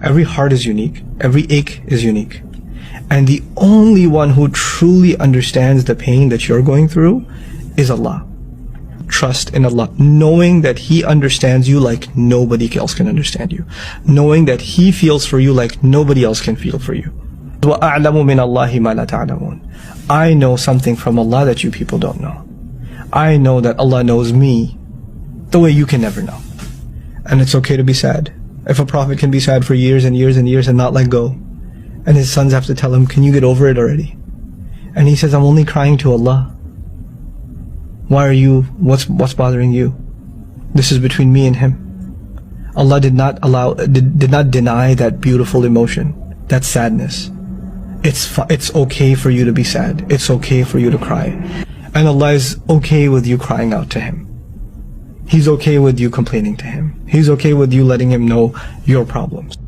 Every heart is unique. Every ache is unique. And the only one who truly understands the pain that you're going through is Allah. Trust in Allah, knowing that He understands you like nobody else can understand you, knowing that He feels for you like nobody else can feel for you. وَأَعْلَمُ مِنَ اللَّهِ مَا لَا تَعْلَمُونَ. I know something from Allah that you people don't know. I know that Allah knows me the way you can never know. And it's okay to be sad. If a prophet can be sad for years and years and years and not let go, and his sons have to tell him, can you get over it already? And he says, I'm only crying to Allah. Why are you, what's bothering you? This is between me and him. Allah did not deny that beautiful emotion, that sadness. It's okay for you to be sad. It's okay for you to cry. And Allah is okay with you crying out to Him. He's okay with you complaining to Him. He's okay with you letting Him know your problems.